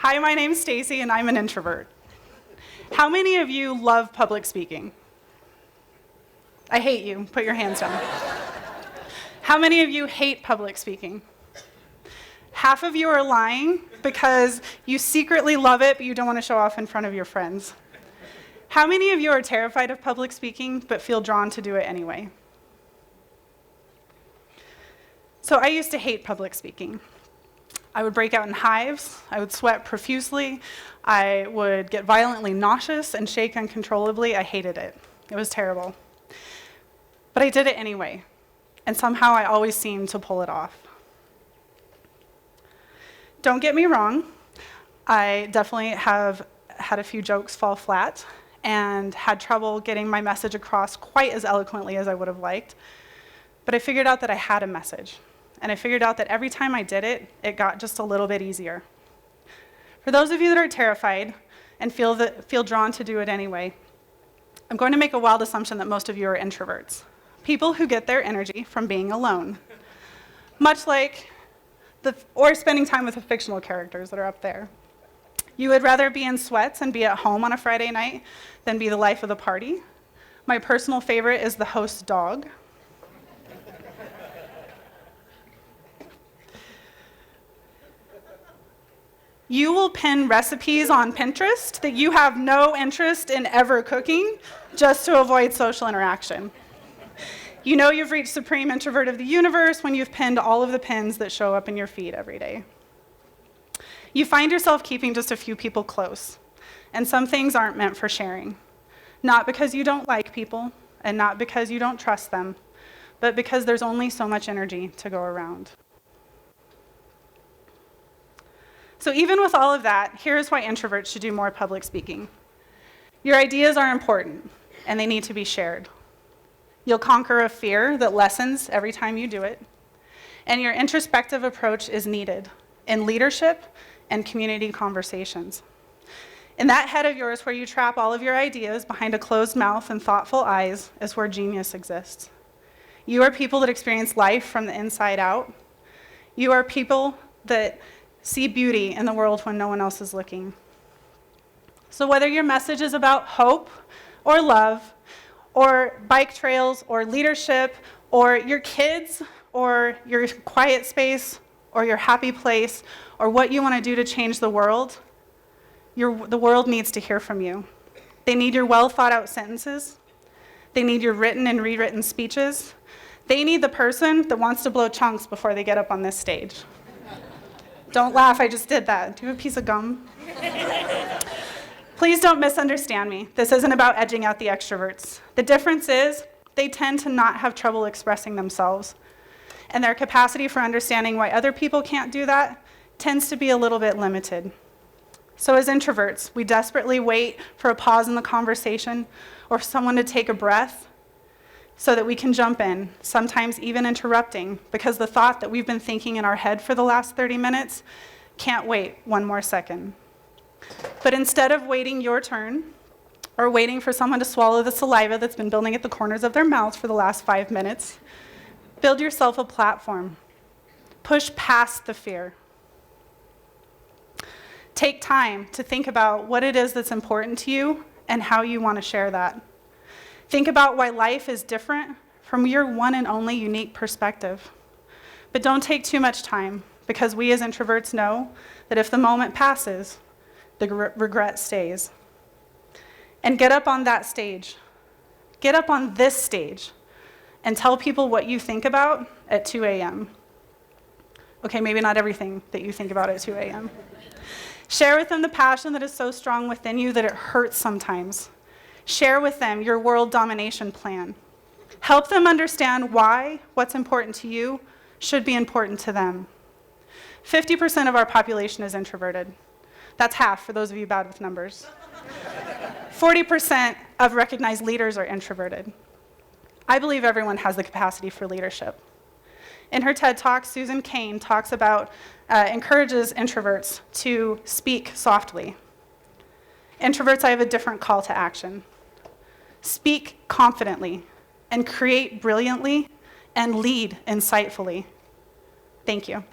Hi, my name's Stacey, and I'm an introvert. How many of you love public speaking? I hate you. Put your hands down. How many of you hate public speaking? Half of you are lying because you secretly love it, but you don't want to show off in front of your friends. How many of you are terrified of public speaking, but feel drawn to do it anyway? So I used to hate public speaking. I would break out in hives, I would sweat profusely, I would get violently nauseous and shake uncontrollably. I hated it. It was terrible. But I did it anyway, and somehow I always seemed to pull it off. Don't get me wrong, I definitely have had a few jokes fall flat and had trouble getting my message across quite as eloquently as I would have liked, but I figured out that I had a message. And I figured out that every time I did it, it got just a little bit easier. For those of you that are terrified and feel drawn to do it anyway, I'm going to make a wild assumption that most of you are introverts. People who get their energy from being alone. Much like or spending time with the fictional characters that are up there. You would rather be in sweats and be at home on a Friday night than be the life of the party. My personal favorite is the host's dog. You will pin recipes on Pinterest that you have no interest in ever cooking just to avoid social interaction. You know you've reached supreme introvert of the universe when you've pinned all of the pins that show up in your feed every day. You find yourself keeping just a few people close, and some things aren't meant for sharing. Not because you don't like people, and not because you don't trust them, but because there's only so much energy to go around. So even with all of that, here's why introverts should do more public speaking. Your ideas are important, and they need to be shared. You'll conquer a fear that lessens every time you do it, and your introspective approach is needed in leadership and community conversations. In that head of yours where you trap all of your ideas behind a closed mouth and thoughtful eyes is where genius exists. You are people that experience life from the inside out. You are people that see beauty in the world when no one else is looking. So whether your message is about hope or love or bike trails or leadership or your kids or your quiet space or your happy place or what you want to do to change the world, the world needs to hear from you. They need your well thought out sentences. They need your written and rewritten speeches. They need the person that wants to blow chunks before they get up on this stage. Don't laugh, I just did that. Do you have a piece of gum? Please don't misunderstand me. This isn't about edging out the extroverts. The difference is they tend to not have trouble expressing themselves, and their capacity for understanding why other people can't do that tends to be a little bit limited. So as introverts, we desperately wait for a pause in the conversation or for someone to take a breath so that we can jump in, sometimes even interrupting, because the thought that we've been thinking in our head for the last 30 minutes can't wait one more second. But instead of waiting your turn, or waiting for someone to swallow the saliva that's been building at the corners of their mouths for the last 5 minutes, build yourself a platform. Push past the fear. Take time to think about what it is that's important to you and how you want to share that. Think about why life is different from your one and only unique perspective. But don't take too much time, because we as introverts know that if the moment passes, the regret stays. And get up on that stage. Get up on this stage and tell people what you think about at 2 a.m. Okay, maybe not everything that you think about at 2 a.m. Share with them the passion that is so strong within you that it hurts sometimes. Share with them your world domination plan. Help them understand why what's important to you should be important to them. 50% of our population is introverted. That's half for those of you bad with numbers. 40% of recognized leaders are introverted. I believe everyone has the capacity for leadership. In her TED Talk, Susan Cain talks about, encourages introverts to speak softly. Introverts, I have a different call to action. Speak confidently and create brilliantly and lead insightfully. Thank you.